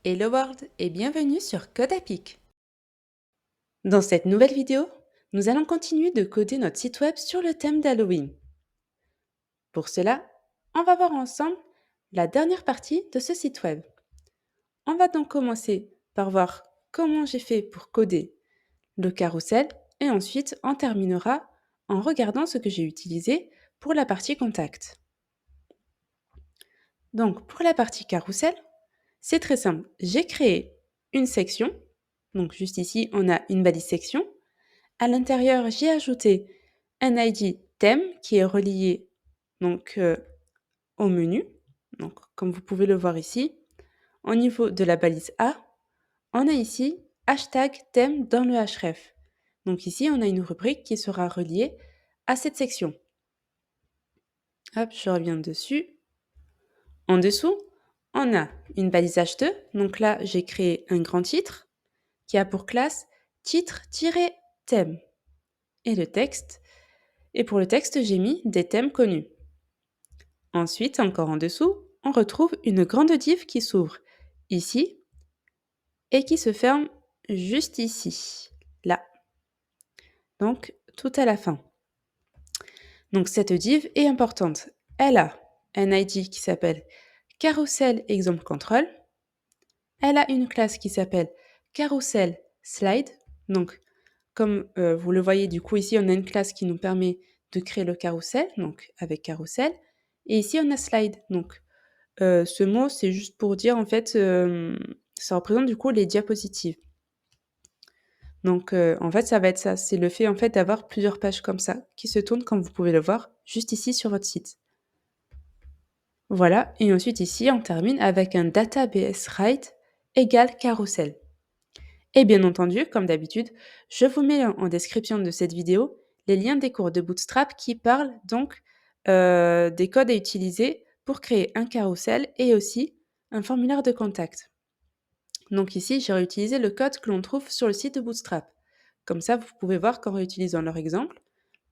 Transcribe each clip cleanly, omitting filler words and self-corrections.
Hello World et bienvenue sur Codapic. Dans cette nouvelle vidéo, nous allons continuer de coder notre site web sur le thème d'Halloween. Pour cela, on va voir ensemble la dernière partie de ce site web. On va donc commencer par voir comment j'ai fait pour coder le carrousel et ensuite on terminera en regardant ce que j'ai utilisé pour la partie contact. Donc pour la partie carrousel, c'est très simple. J'ai créé une section. Donc juste ici, on a une balise section. À l'intérieur, j'ai ajouté un ID thème qui est relié donc, au menu. Donc, comme vous pouvez le voir ici, au niveau de la balise A, on a ici hashtag thème dans le href. Donc ici, on a une rubrique qui sera reliée à cette section. Hop, je reviens dessus. En dessous, on a une balise H2. Donc là, j'ai créé un grand titre qui a pour classe titre-thème. Et le texte. Et pour le texte, j'ai mis des thèmes connus. Ensuite, encore en dessous, on retrouve une grande div qui s'ouvre ici et qui se ferme juste ici, là. Donc, tout à la fin. Donc, cette div est importante. Elle a un ID qui s'appelle Carousel Example Control. Elle a une classe qui s'appelle Carousel Slide. Donc, comme vous le voyez, du coup, ici, on a une classe qui nous permet de créer le carrousel, donc avec carrousel. Et ici, on a slide. Donc, ce mot, c'est juste pour dire, en fait, ça représente du coup les diapositives. Donc, en fait, ça va être ça. C'est le fait, en fait, d'avoir plusieurs pages comme ça qui se tournent, comme vous pouvez le voir, juste ici sur votre site. Voilà. Et ensuite, ici, on termine avec un database write égale carrousel. Et bien entendu, comme d'habitude, je vous mets en description de cette vidéo les liens des cours de Bootstrap qui parlent donc des codes à utiliser pour créer un carrousel et aussi un formulaire de contact. Donc ici, j'ai réutilisé le code que l'on trouve sur le site de Bootstrap. Comme ça, vous pouvez voir qu'en réutilisant leur exemple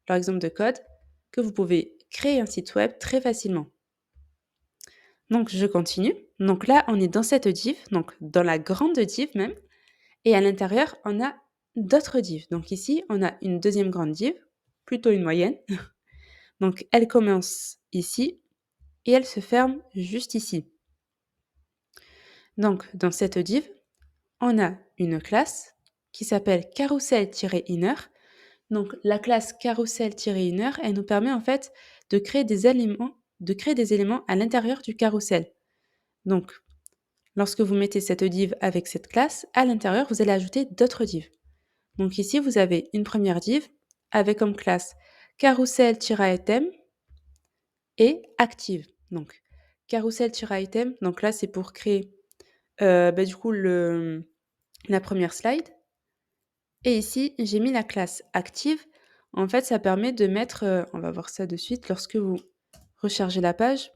de code, que vous pouvez créer un site web très facilement. Donc je continue. Donc là, on est dans cette div, donc dans la grande div même. Et à l'intérieur, on a d'autres divs. Donc ici, on a une deuxième grande div, plutôt une moyenne. Donc elle commence ici et elle se ferme juste ici. Donc dans cette div, on a une classe qui s'appelle carousel-inner. Donc la classe carousel-inner, elle nous permet en fait de créer des éléments à l'intérieur du carrousel. Donc lorsque vous mettez cette div avec cette classe, à l'intérieur, vous allez ajouter d'autres divs. Donc ici, vous avez une première div avec comme classe carousel-item et active. Donc carousel-item, donc là c'est pour créer du coup la première slide. Et ici, j'ai mis la classe active. En fait, ça permet de mettre, on va voir ça de suite, lorsque vous rechargez la page.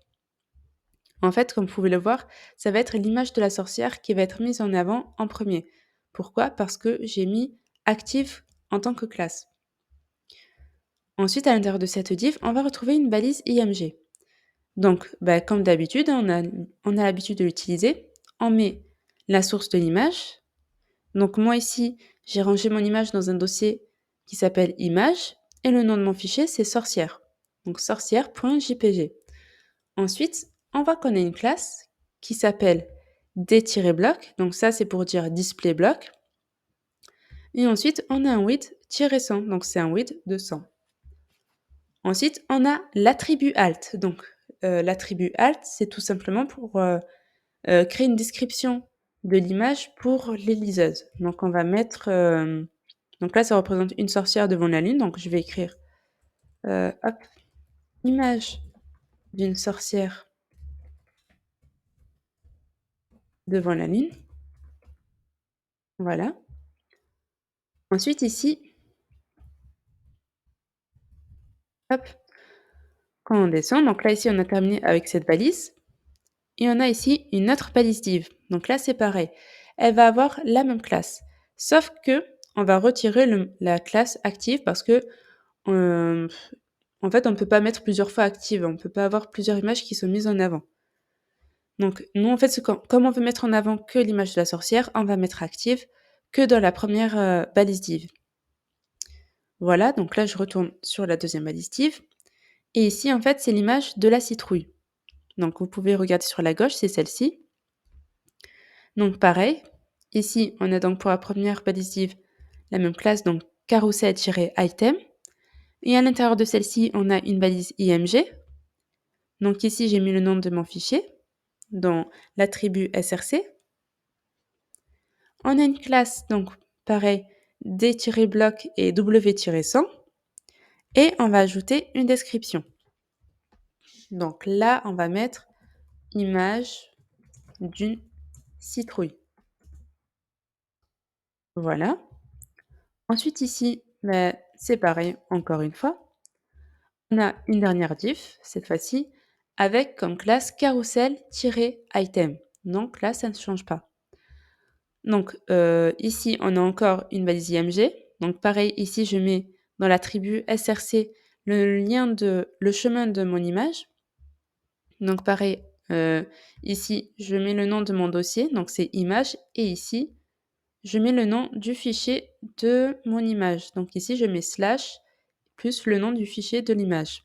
En fait, comme vous pouvez le voir, ça va être l'image de la sorcière qui va être mise en avant en premier. Pourquoi? Parce que j'ai mis active en tant que classe. Ensuite, à l'intérieur de cette div, on va retrouver une balise IMG. Donc, comme d'habitude, on a l'habitude de l'utiliser. On met la source de l'image. Donc moi ici, j'ai rangé mon image dans un dossier qui s'appelle image et le nom de mon fichier, c'est sorcière. Donc sorcière.jpg. Ensuite, on voit qu'on a une classe qui s'appelle d-block. Donc ça, c'est pour dire display block. Et ensuite, on a un width-100. Donc c'est un width de 100. Ensuite, on a l'attribut alt. Donc, l'attribut alt, c'est tout simplement pour créer une description de l'image pour les liseuses. Donc, on va mettre... donc là, ça représente une sorcière devant la lune. Donc, je vais écrire image d'une sorcière devant la lune. Voilà. Ensuite, ici, quand on descend, donc là, ici, on a terminé avec cette balise. Et on a ici une autre balise div. Donc là, c'est pareil. Elle va avoir la même classe. Sauf que on va retirer la classe active parce que, en fait, on ne peut pas mettre plusieurs fois active. On ne peut pas avoir plusieurs images qui sont mises en avant. Donc nous, en fait, comme on veut mettre en avant que l'image de la sorcière, on va mettre active que dans la première balise div. Voilà, donc là, je retourne sur la deuxième balise div. Et ici, en fait, c'est l'image de la citrouille. Donc vous pouvez regarder sur la gauche, c'est celle-ci. Donc pareil, ici, on a donc pour la première balise div la même classe, donc carousel-item. Et à l'intérieur de celle-ci, on a une balise img. Donc ici, j'ai mis le nom de mon fichier dans l'attribut src. On a une classe, donc pareil, d-bloc et w-100. Et on va ajouter une description. Donc là, on va mettre image d'une citrouille. Voilà. Ensuite ici, c'est pareil, encore une fois. On a une dernière diff, cette fois-ci, avec comme classe carousel-item. Donc là, ça ne change pas. Donc ici, on a encore une balise img. Donc pareil, ici, je mets dans l'attribut src le chemin de mon image. Donc pareil, ici, je mets le nom de mon dossier, donc c'est image. Et ici, je mets le nom du fichier de mon image. Donc ici, je mets slash plus le nom du fichier de l'image.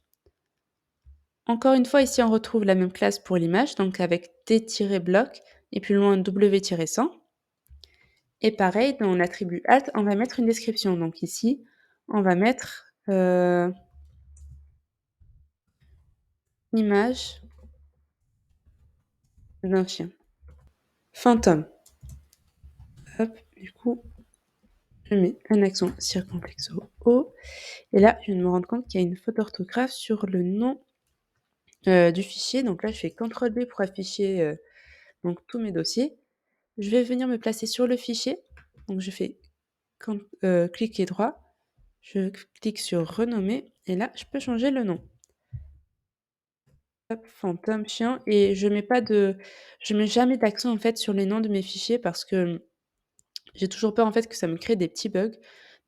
Encore une fois, ici, on retrouve la même classe pour l'image, donc avec t-bloc et plus loin w-100. Et pareil, dans l'attribut alt, on va mettre une description. Donc ici, on va mettre image d'un chien. Fantôme. Hop, du coup, je mets un accent circonflexe au O. Et là, je viens de me rendre compte qu'il y a une faute d'orthographe sur le nom du fichier. Donc là, je fais CTRL-B pour afficher donc, tous mes dossiers. Je vais venir me placer sur le fichier. Donc je fais cliquer droit. Je clique sur renommer. Et là, je peux changer le nom. Hop, fantôme, chien. Et je mets jamais d'accent en fait sur les noms de mes fichiers parce que j'ai toujours peur en fait que ça me crée des petits bugs.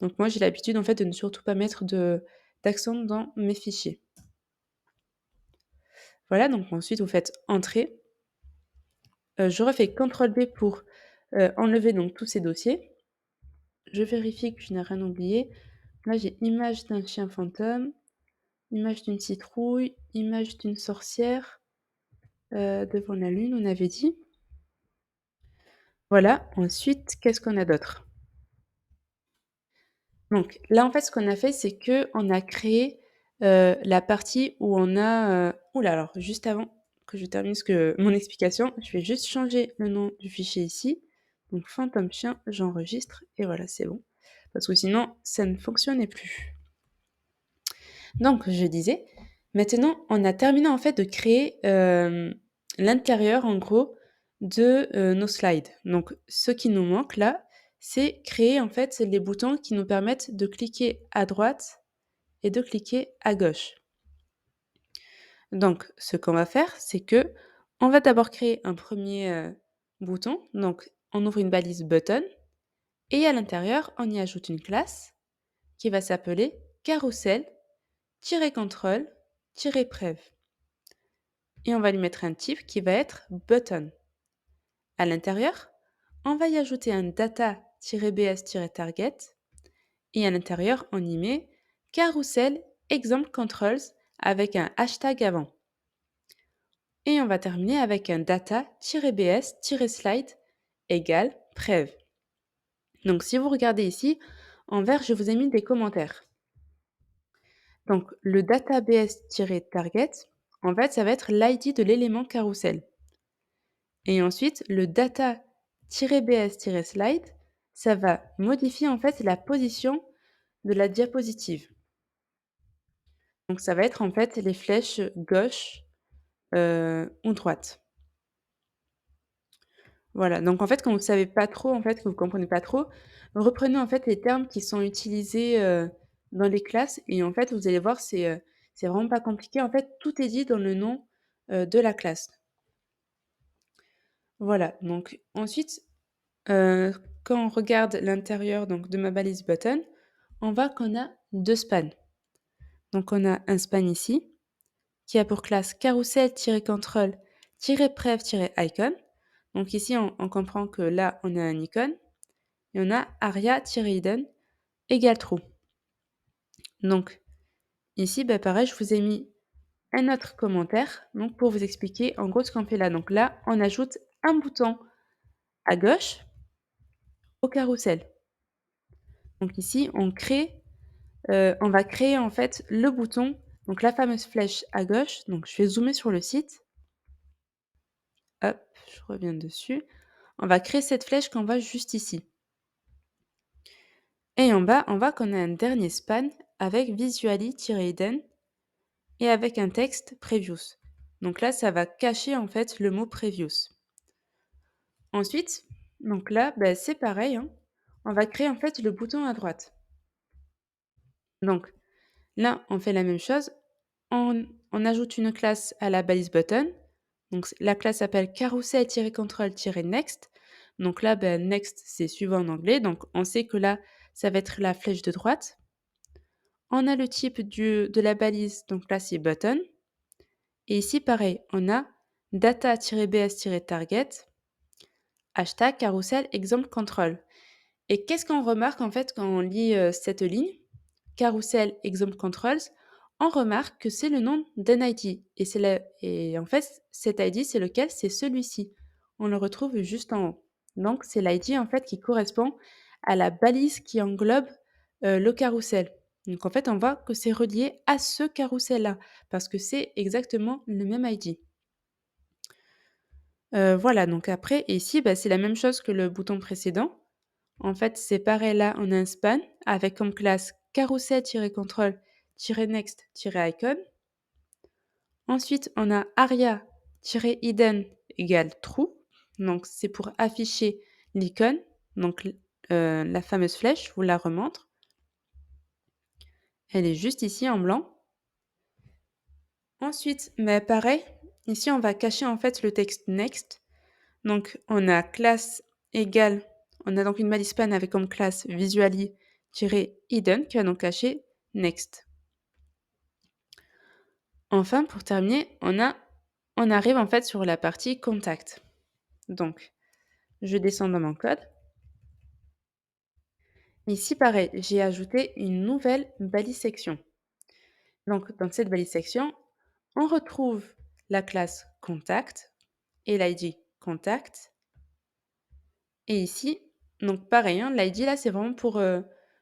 Donc moi, j'ai l'habitude en fait de ne surtout pas mettre d'accent dans mes fichiers. Voilà, donc ensuite vous faites entrée. Je refais CTRL-B pour enlever donc tous ces dossiers. Je vérifie que je n'ai rien oublié. Là, j'ai image d'un chien fantôme, image d'une citrouille, image d'une sorcière devant la lune, on avait dit. Voilà, ensuite, qu'est-ce qu'on a d'autre? Donc là, en fait, ce qu'on a fait, c'est qu'on a créé la partie où on a... Oula, alors, juste avant que je termine mon explication, je vais juste changer le nom du fichier ici. Donc, fantôme chien, j'enregistre, et voilà, c'est bon. Parce que sinon, ça ne fonctionnait plus. Donc, je disais, maintenant, on a terminé en fait de créer l'intérieur, en gros, de nos slides. Donc, ce qui nous manque là, c'est créer en fait les boutons qui nous permettent de cliquer à droite et de cliquer à gauche. Donc, ce qu'on va faire, c'est que on va d'abord créer un premier bouton. Donc, on ouvre une balise button et à l'intérieur, on y ajoute une classe qui va s'appeler carousel-control-prev. Et on va lui mettre un type qui va être button. À l'intérieur, on va y ajouter un data-bs-target et à l'intérieur, on y met carousel example controls avec un hashtag avant. Et on va terminer avec un data-bs-slide égale prev. Donc si vous regardez ici, en vert, je vous ai mis des commentaires. Donc le data-bs-target, en fait, ça va être l'ID de l'élément carousel. Et ensuite, le data-bs-slide, ça va modifier en fait la position de la diapositive. Donc ça va être en fait les flèches gauche ou droite. Voilà, donc en fait, quand vous ne savez pas trop, en fait, que vous ne comprenez pas trop, reprenez en fait les termes qui sont utilisés dans les classes et en fait, vous allez voir, c'est vraiment pas compliqué. En fait, tout est dit dans le nom de la classe. Voilà, donc ensuite, quand on regarde l'intérieur donc, de ma balise button, on voit qu'on a deux spans. Donc on a un span ici, qui a pour classe carousel-control-prev -prev-icon. Donc ici, on comprend que là, on a un icône et on a aria-hidden égale true. Donc ici, pareil, je vous ai mis un autre commentaire donc pour vous expliquer en gros ce qu'on fait là. Donc là, on ajoute un bouton à gauche au carrousel. Donc ici, on va créer en fait le bouton, donc la fameuse flèche à gauche. Donc je vais zoomer sur le site. Hop, je reviens dessus. On va créer cette flèche qu'on voit juste ici. Et en bas, on voit qu'on a un dernier span avec visually-hidden et avec un texte previous. Donc là, ça va cacher en fait le mot previous. Ensuite, donc là, c'est pareil, hein. On va créer en fait le bouton à droite. Donc là, on fait la même chose. On ajoute une classe à la balise button. Donc la classe s'appelle carousel-control-next. Donc là, next, c'est suivant en anglais. Donc on sait que là, ça va être la flèche de droite. On a le type de la balise, donc là, c'est button. Et ici, pareil, on a data-bs-target, hashtag carousel example control. Et qu'est-ce qu'on remarque en fait quand on lit cette ligne carousel example controls, on remarque que c'est le nom d'un ID. Et en fait, cet ID, c'est lequel? C'est celui-ci. On le retrouve juste en haut. Donc, c'est l'ID en fait qui correspond à la balise qui englobe le carrousel. Donc, en fait, on voit que c'est relié à ce carrousel-là parce que c'est exactement le même ID. Voilà, donc après, ici, c'est la même chose que le bouton précédent. En fait, c'est pareil là, on a un span avec comme classe carousel-control-next-icon. Ensuite, on a aria-hidden égale true. Donc, c'est pour afficher l'icône. Donc, la fameuse flèche, je vous la remontre. Elle est juste ici en blanc. Ensuite, pareil, ici, on va cacher en fait le texte next. Donc, on a classe égale, on a donc une balise span avec comme classe visually-hidden qui va donc cacher next. Enfin, pour terminer, on arrive en fait sur la partie contact. Donc, je descends dans mon code. Ici, pareil, j'ai ajouté une nouvelle balise section. Donc, dans cette balise section, on retrouve la classe contact et l'ID contact. Et ici, donc pareil, hein, l'ID là, c'est vraiment pour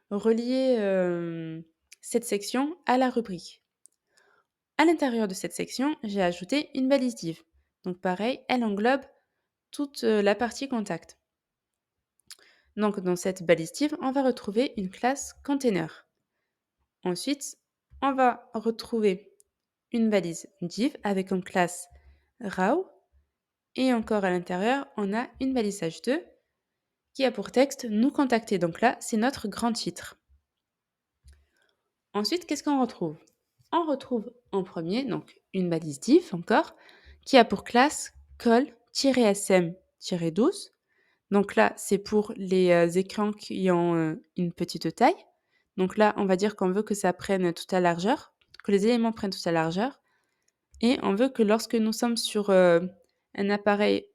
relier cette section à la rubrique. À l'intérieur de cette section, j'ai ajouté une balise div. Donc pareil, elle englobe toute la partie contact. Donc dans cette balise div, on va retrouver une classe container. Ensuite, on va retrouver une balise div avec comme classe raw. Et encore à l'intérieur, on a une balise h2 qui a pour texte nous contacter. Donc là, c'est notre grand titre. Ensuite, qu'est-ce qu'on retrouve? On retrouve en premier donc une balise div encore qui a pour classe call-sm-12. Donc là, c'est pour les écrans qui ont une petite taille. Donc là, on va dire qu'on veut que ça prenne toute la largeur, que les éléments prennent toute la largeur. Et on veut que lorsque nous sommes sur un appareil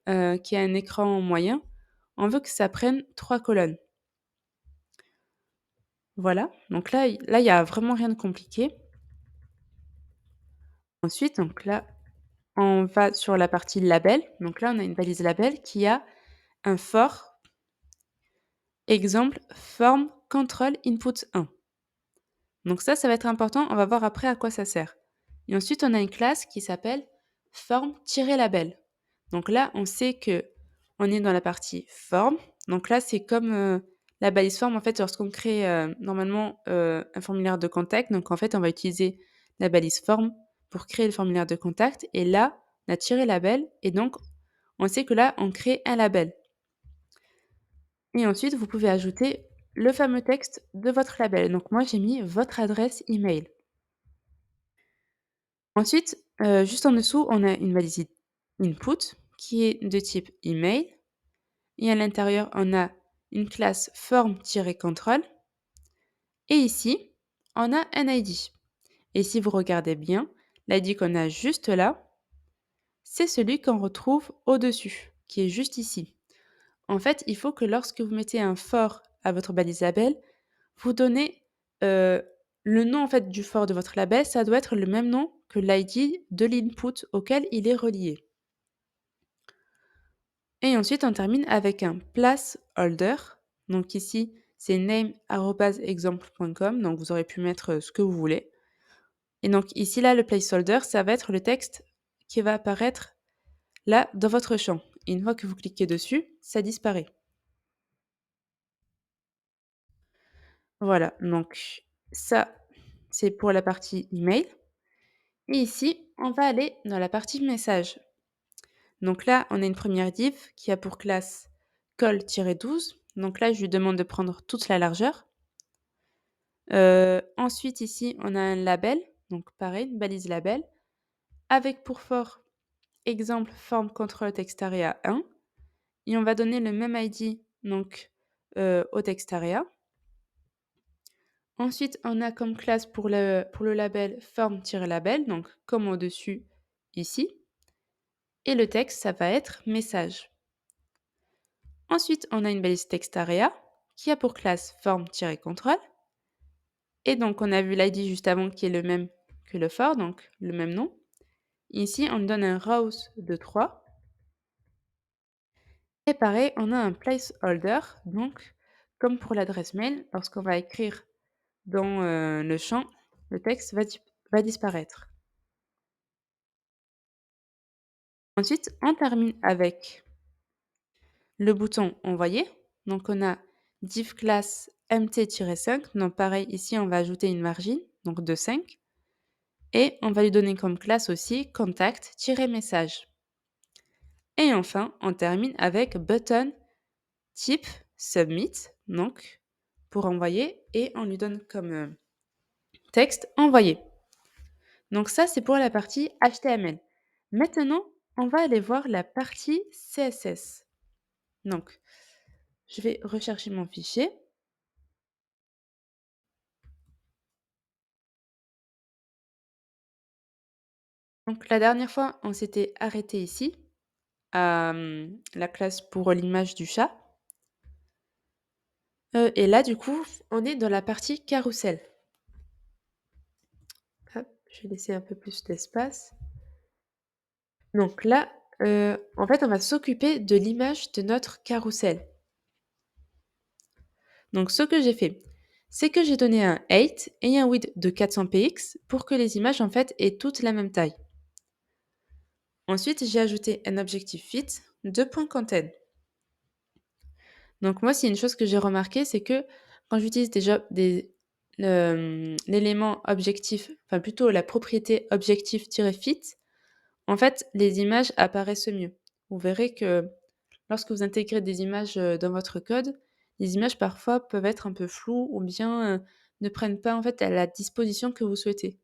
qui a un écran moyen, on veut que ça prenne 3 colonnes. Voilà, donc là, il n'y a vraiment rien de compliqué. Ensuite, donc là, on va sur la partie label. Donc là, on a une balise label qui a un for exemple form control input 1. Donc ça va être important. On va voir après à quoi ça sert. Et ensuite, on a une classe qui s'appelle form-label. Donc là, on sait que on est dans la partie form. Donc là, c'est comme la balise form, en fait, lorsqu'on crée normalement un formulaire de contact. Donc en fait, on va utiliser la balise form pour créer le formulaire de contact. Et là, on a tiré label. Et donc, on sait que là, on crée un label. Et ensuite, vous pouvez ajouter le fameux texte de votre label. Donc moi, j'ai mis votre adresse email. Ensuite, juste en dessous, on a une balise input qui est de type email. Et à l'intérieur, on a une classe form-control. Et ici, on a un ID. Et si vous regardez bien, l'ID qu'on a juste là, c'est celui qu'on retrouve au-dessus, qui est juste ici. En fait, il faut que lorsque vous mettez un for à votre balise label, vous donnez, le nom en fait du for de votre label, ça doit être le même nom que l'ID de l'input auquel il est relié. Et ensuite, on termine avec un placeholder. Donc ici, c'est name@exemple.com, donc vous aurez pu mettre, ce que vous voulez. Et donc ici, là, le placeholder, ça va être le texte qui va apparaître là, dans votre champ. Et une fois que vous cliquez dessus, ça disparaît. Voilà, donc ça, c'est pour la partie email. Et ici, on va aller dans la partie message. Donc là, on a une première div qui a pour classe col-12. Donc là, je lui demande de prendre toute la largeur. Ensuite, ici, on a un label, donc pareil, une balise label, avec pour for exemple forme contrôle textarea 1. Et on va donner le même ID donc, au textarea. Ensuite, on a comme classe pour le label forme-label, donc comme au-dessus ici. Et le texte, ça va être message. Ensuite, on a une balise textarea qui a pour classe forme-contrôle. Et donc, on a vu l'ID juste avant qui est le même que le for, donc le même nom. Ici, on donne un rows de 3. Et pareil, on a un placeholder, donc comme pour l'adresse mail, lorsqu'on va écrire dans le champ, le texte va disparaître. Ensuite, on termine avec le bouton envoyer. Donc, on a div class mt-5. Donc, pareil, ici, on va ajouter une margine, donc de 5. Et on va lui donner comme classe aussi contact-message. Et enfin, on termine avec button type submit, donc pour envoyer, et on lui donne comme texte envoyer. Donc ça, c'est pour la partie HTML. Maintenant, on va aller voir la partie CSS. Donc, je vais rechercher mon fichier. Donc la dernière fois, on s'était arrêté ici, à la classe pour l'image du chat. Et là, du coup, on est dans la partie carrousel. Hop, je vais laisser un peu plus d'espace. Donc là, en fait, on va s'occuper de l'image de notre carrousel. Donc ce que j'ai fait, c'est que j'ai donné un height et un width de 400 px pour que les images, en fait, aient toutes la même taille. Ensuite, j'ai ajouté un objectif fit de .content. Donc moi, c'est une chose que j'ai remarqué, c'est que quand j'utilise l'élément objectif, enfin plutôt la propriété objectif-fit, en fait, les images apparaissent mieux. Vous verrez que lorsque vous intégrez des images dans votre code, les images parfois peuvent être un peu floues ou bien ne prennent pas en fait à la disposition que vous souhaitez.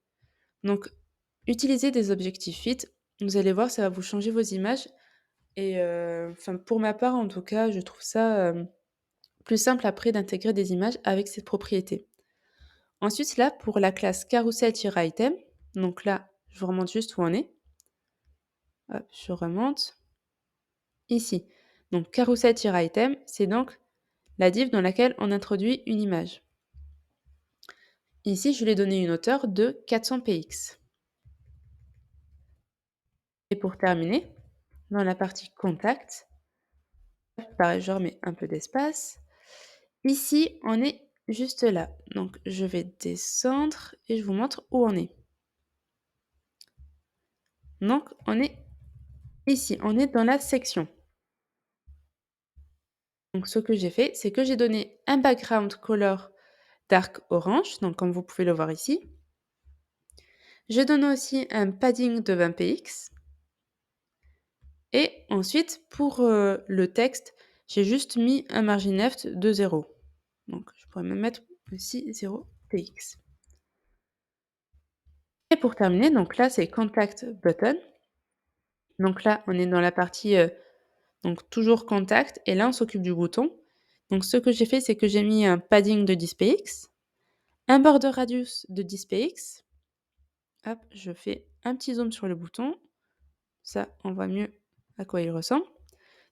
Donc, utilisez des objectifs fit. Vous allez voir, ça va vous changer vos images. Et enfin, pour ma part, en tout cas, je trouve ça plus simple après d'intégrer des images avec cette propriété. Ensuite, là, pour la classe carousel-item, donc là, je vous remonte juste où on est. Hop, je remonte. Ici. Donc, carousel-item, c'est donc la div dans laquelle on introduit une image. Ici, je lui ai donné une hauteur de 400 px. Et pour terminer, dans la partie contact, pareil, je remets un peu d'espace. Ici, on est juste là. Donc, je vais descendre et je vous montre où on est. Donc, on est ici, on est dans la section. Donc, ce que j'ai fait, c'est que j'ai donné un background color dark orange, donc comme vous pouvez le voir ici. Je donne aussi un padding de 20 px. Et ensuite, pour le texte, j'ai juste mis un margin left de 0. Donc, je pourrais même mettre aussi 0 px. Et pour terminer, donc là, c'est contact button. Donc là, on est dans la partie donc toujours contact. Et là, on s'occupe du bouton. Donc, ce que j'ai fait, c'est que j'ai mis un padding de 10 px, un border radius de 10 px. Hop, je fais un petit zoom sur le bouton. Ça, on voit mieux à quoi il ressemble.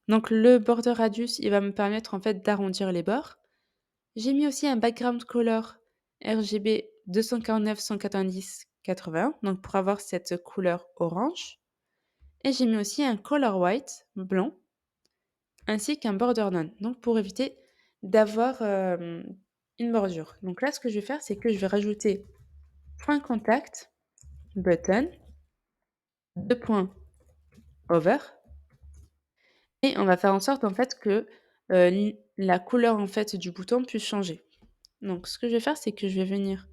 Donc le border radius, il va me permettre en fait d'arrondir les bords. J'ai mis aussi un background color RGB 249-190-81, donc pour avoir cette couleur orange. Et j'ai mis aussi un color white blanc, ainsi qu'un border none, donc pour éviter d'avoir une bordure. Donc là, ce que je vais faire, c'est que je vais rajouter point contact, button, deux points over, et on va faire en sorte en fait que la couleur en fait du bouton puisse changer. Donc ce que je vais faire, c'est que je vais venir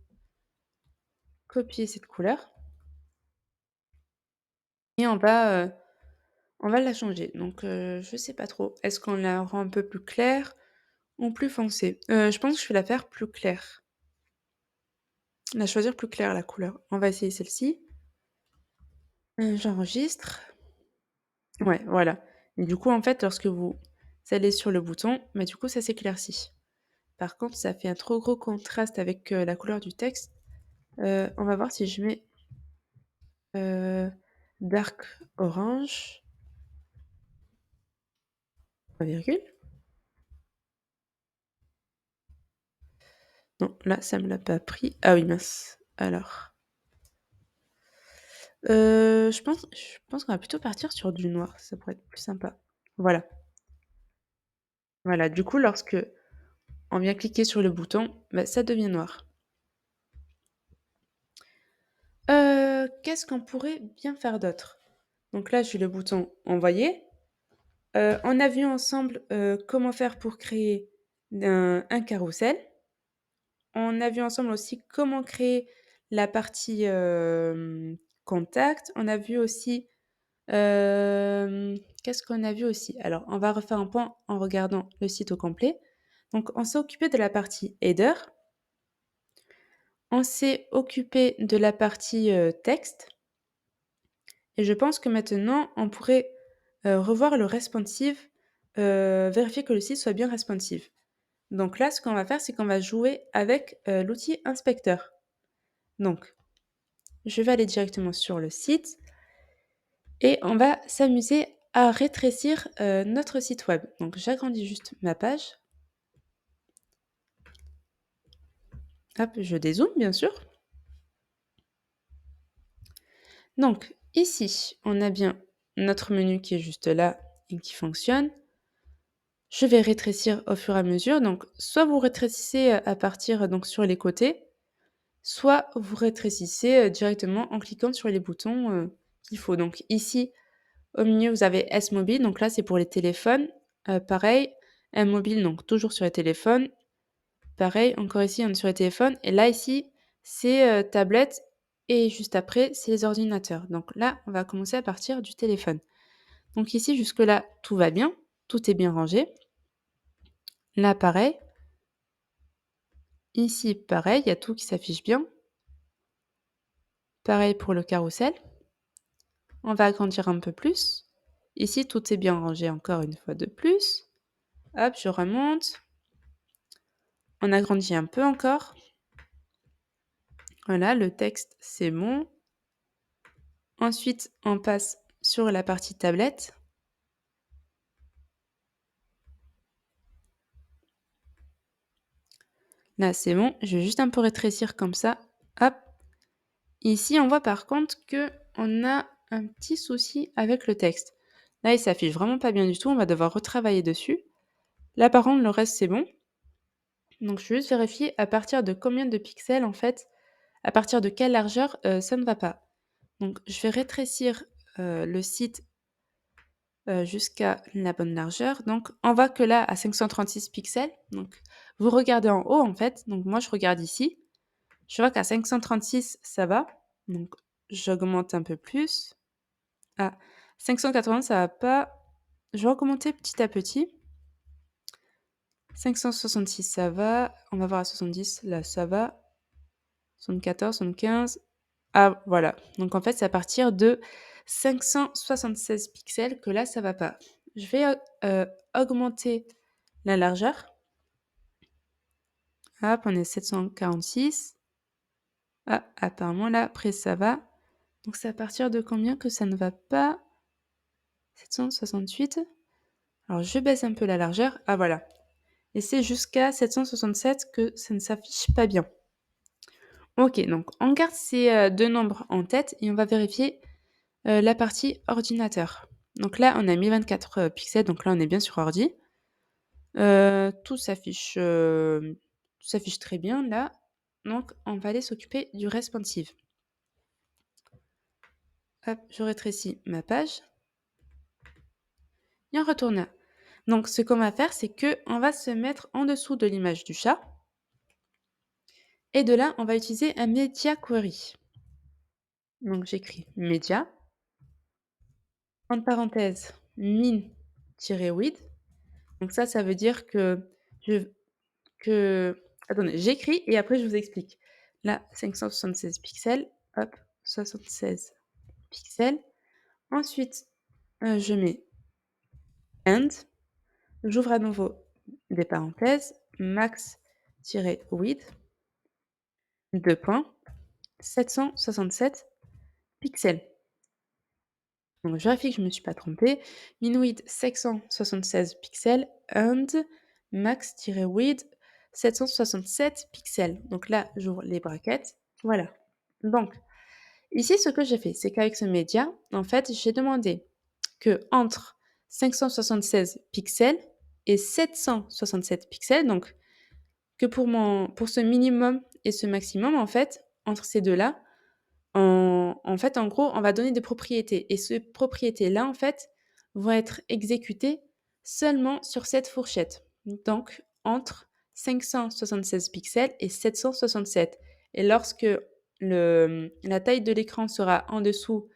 copier cette couleur et on va la changer. Donc je sais pas trop. Est-ce qu'on la rend un peu plus claire ou plus foncée? Je pense que je vais la faire plus claire. La choisir plus claire la couleur. On va essayer celle-ci. J'enregistre. Ouais, voilà. Et du coup, en fait, lorsque vous allez sur le bouton, bah, du coup, ça s'éclaircit. Par contre, ça fait un trop gros contraste avec, la couleur du texte. On va voir si je mets, dark orange, point virgule. Non, là, ça me l'a pas pris. Ah oui, mince. Alors, je pense qu'on va plutôt partir sur du noir, ça pourrait être plus sympa. Voilà. Voilà, du coup, lorsque on vient cliquer sur le bouton, bah, ça devient noir. Qu'est-ce qu'on pourrait bien faire d'autre? Donc là, j'ai le bouton envoyer. On a vu ensemble, comment faire pour créer un carrousel. On a vu ensemble aussi comment créer la partie, contact. On a vu aussi, qu'est-ce qu'on a vu aussi? Alors, on va refaire un point en regardant le site au complet. Donc on s'est occupé de la partie header. On s'est occupé de la partie, texte. Et je pense que maintenant, on pourrait, revoir le responsive, vérifier que le site soit bien responsive. Donc là, ce qu'on va faire, c'est qu'on va jouer avec, l'outil inspecteur. Donc, je vais aller directement sur le site et on va s'amuser à rétrécir, notre site web. Donc j'agrandis juste ma page. Hop, je dézoome bien sûr. Donc ici, on a bien notre menu qui est juste là et qui fonctionne. Je vais rétrécir au fur et à mesure. Donc, soit vous rétrécissez à partir donc sur les côtés, soit vous rétrécissez directement en cliquant sur les boutons qu'il faut. Donc ici, au milieu, vous avez S mobile. Donc là, c'est pour les téléphones. Pareil, M mobile, donc toujours sur les téléphones. Pareil, encore ici, on est sur les téléphones. Et là, ici, c'est tablette. Et juste après, c'est les ordinateurs. Donc là, on va commencer à partir du téléphone. Donc ici, jusque-là, tout va bien. Tout est bien rangé. Là, pareil. Ici, pareil, il y a tout qui s'affiche bien. Pareil pour le carrousel. On va agrandir un peu plus. Ici, tout est bien rangé encore une fois de plus. Hop, je remonte. On agrandit un peu encore. Voilà, le texte, c'est bon. Ensuite, on passe sur la partie tablette. Là, c'est bon. Je vais juste un peu rétrécir comme ça. Hop. Ici, on voit par contre que on a un petit souci avec le texte. Là, il s'affiche vraiment pas bien du tout. On va devoir retravailler dessus. Là, par contre, le reste, c'est bon. Donc, je vais juste vérifier à partir de combien de pixels, en fait, à partir de quelle largeur ça ne va pas. Donc, je vais rétrécir le site jusqu'à la bonne largeur. Donc, on voit que là, à 536 pixels, donc vous regardez en haut, en fait. Donc, moi, je regarde ici. Je vois qu'à 536, ça va. Donc, j'augmente un peu plus. À 580, ça va pas. Je vais augmenter petit à petit. 566, ça va. On va voir à 70, là, ça va. 74, 75. Ah, voilà. Donc, en fait, c'est à partir de 576 pixels que là, ça va pas. Je vais augmenter la largeur. Hop, on est 746. Ah, apparemment, là, après, ça va. Donc, c'est à partir de combien que ça ne va pas? 768. Alors je baisse un peu la largeur. Ah voilà. Et c'est jusqu'à 767 que ça ne s'affiche pas bien. OK, donc on garde ces, 2 nombres en tête et on va vérifier, la partie ordinateur. Donc là, on a 1024, pixels, donc là, on est bien sur ordi. Tout s'affiche très bien là, donc on va aller s'occuper du responsive. Hop, je rétrécis ma page et on retourne là. Donc ce qu'on va faire, c'est qu'on va se mettre en dessous de l'image du chat et de là, on va utiliser un media query. Donc j'écris media, entre parenthèses, min-width. Donc ça veut dire je que attendez, j'écris et après je vous explique. Là, 576 pixels, hop, 76 pixels. Ensuite, je mets and, j'ouvre à nouveau des parenthèses, max-width, 2 points, 767 pixels. Donc je vérifie que je ne me suis pas trompée. Min-width 576 pixels and max-width 767 pixels. Donc là, j'ouvre les brackets. Voilà. Donc, ici, ce que j'ai fait, c'est qu'avec ce média, en fait, j'ai demandé que entre 576 pixels et 767 pixels, donc que pour ce minimum et ce maximum, en fait, entre ces deux-là, en fait, en gros, on va donner des propriétés et ces propriétés-là, en fait, vont être exécutées seulement sur cette fourchette. Donc, entre 576 pixels et 767. Et lorsque la taille de l'écran sera en dessous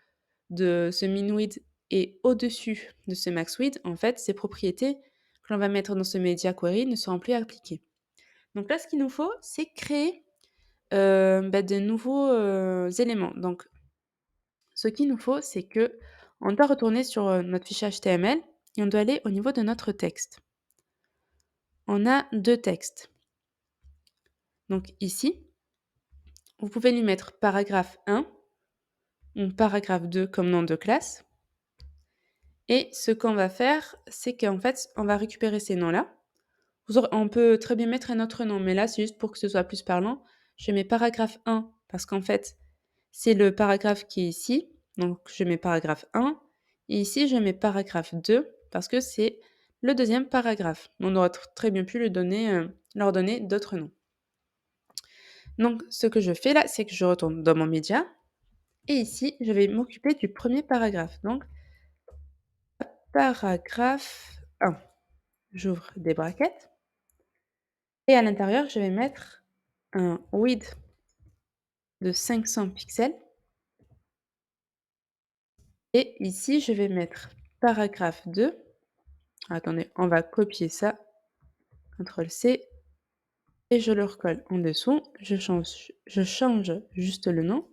de ce min-width et au-dessus de ce max-width, en fait, ces propriétés que l'on va mettre dans ce media query ne seront plus appliquées. Donc là, ce qu'il nous faut, c'est créer de nouveaux éléments. Donc, ce qu'il nous faut, c'est que on doit retourner sur notre fichier HTML et on doit aller au niveau de notre texte. On a 2 textes. Donc ici, vous pouvez lui mettre paragraphe 1 ou paragraphe 2 comme nom de classe. Et ce qu'on va faire, c'est qu'en fait, on va récupérer ces noms-là. On peut très bien mettre un autre nom, mais là, c'est juste pour que ce soit plus parlant. Je mets paragraphe 1 parce qu'en fait, c'est le paragraphe qui est ici. Donc, je mets paragraphe 1. Et ici, je mets paragraphe 2 parce que c'est le deuxième paragraphe. On aurait très bien pu leur donner d'autres noms. Donc, ce que je fais là, c'est que je retourne dans mon média. Et ici, je vais m'occuper du premier paragraphe. Donc, paragraphe 1. J'ouvre des brackets. Et à l'intérieur, je vais mettre un width de 500 pixels. Et ici, je vais mettre paragraphe 2. Attendez, on va copier ça. CTRL-C. Et je le recolle en dessous. Je change juste le nom.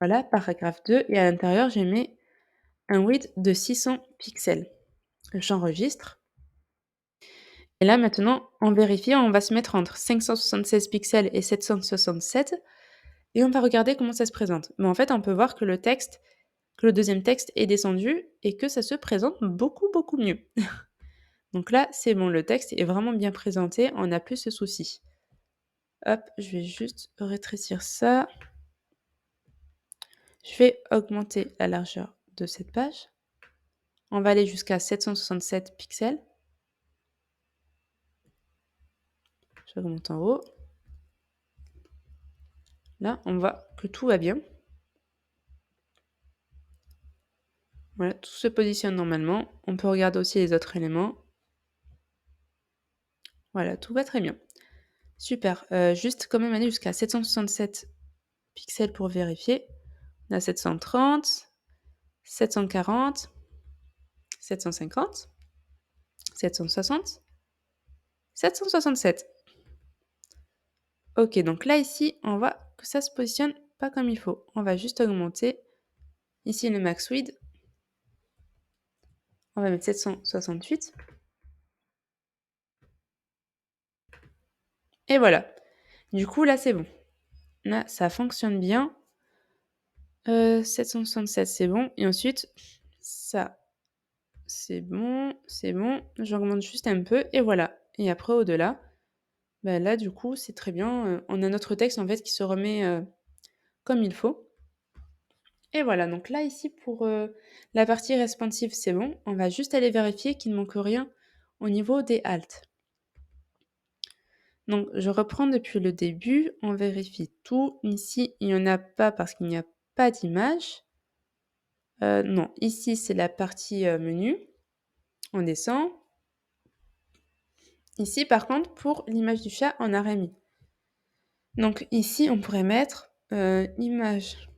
Voilà, paragraphe 2. Et à l'intérieur, je mets un width de 600 pixels. J'enregistre. Et là, maintenant, on vérifie. On va se mettre entre 576 pixels et 767. Et on va regarder comment ça se présente. Mais en fait, on peut voir que le deuxième texte est descendu et que ça se présente beaucoup, beaucoup mieux. Donc là, c'est bon, le texte est vraiment bien présenté, on n'a plus ce souci. Hop, je vais juste rétrécir ça. Je vais augmenter la largeur de cette page. On va aller jusqu'à 767 pixels. J'augmente en haut. Là, on voit que tout va bien. Voilà, tout se positionne normalement. On peut regarder aussi les autres éléments. Voilà, tout va très bien. Super. Juste quand même aller jusqu'à 767 pixels pour vérifier. On a 730, 740, 750, 760, 767. Ok, donc là ici, on voit que ça se positionne pas comme il faut. On va juste augmenter ici le max width. On va mettre 768. Et voilà. Du coup, là, c'est bon. Là, ça fonctionne bien. 767, c'est bon. Et ensuite, Ça, c'est bon. J'augmente juste un peu et voilà. Et après au-delà, bah, là du coup, c'est très bien, on a notre texte en fait qui se remet, comme il faut et voilà. Donc là ici pour, la partie responsive, c'est bon. On va juste aller vérifier qu'il ne manque rien au niveau des haltes. Donc je reprends depuis le début, on vérifie tout. Ici, il y en a pas parce qu'il n'y a pas d'image. Non, ici c'est la partie, menu. On descend. Ici par contre pour l'image du chat, on a remis. Donc ici on pourrait mettre, image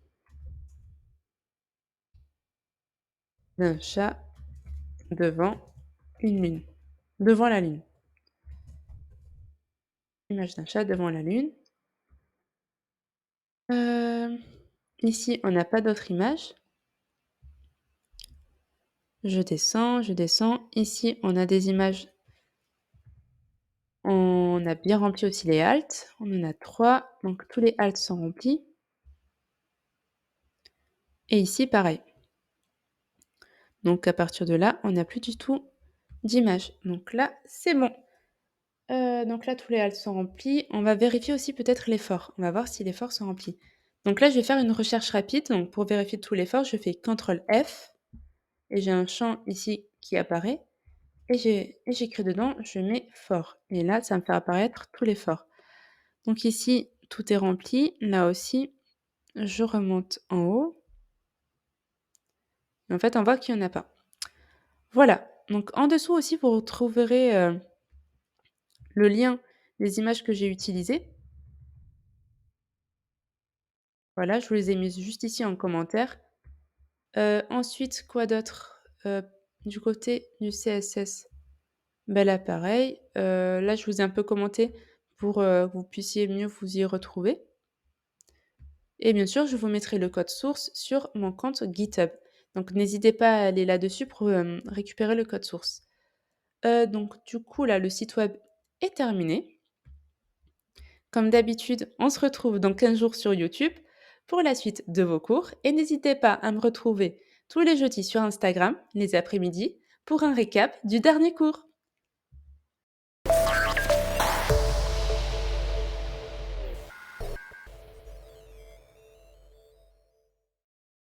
d'un chat devant une lune. Devant la lune. Image d'un chat devant la lune. Hem, ici on n'a pas d'autre image. Je descends, je descends. Ici on a des images. On a bien rempli aussi les haltes. On en a 3, donc tous les haltes sont remplis. Et ici pareil. Donc à partir de là, on n'a plus du tout d'image. Donc là, c'est bon. Donc là, tous les haltes sont remplis. On va vérifier aussi peut-être les forts. On va voir si les forts sont remplis. Donc là, je vais faire une recherche rapide. Donc pour vérifier tous les forts, je fais CTRL F et j'ai un champ ici qui apparaît et j'écris dedans, je mets fort et là, ça me fait apparaître tous les forts. Donc ici, tout est rempli. Là aussi, je remonte en haut. Et en fait, on voit qu'il y en a pas. Voilà. Donc en dessous aussi, vous retrouverez, le lien des images que j'ai utilisées. Voilà, je vous les ai mises juste ici en commentaire. Ensuite, quoi d'autre? Du côté du CSS, bah, là pareil, là je vous ai un peu commenté pour, que vous puissiez mieux vous y retrouver et bien sûr, je vous mettrai le code source sur mon compte GitHub. Donc n'hésitez pas à aller là-dessus pour, récupérer le code source. Donc du coup là, le site web est terminé. Comme d'habitude, on se retrouve dans 15 jours sur YouTube pour la suite de vos cours et n'hésitez pas à me retrouver tous les jeudis sur Instagram, les après-midi, pour un récap du dernier cours.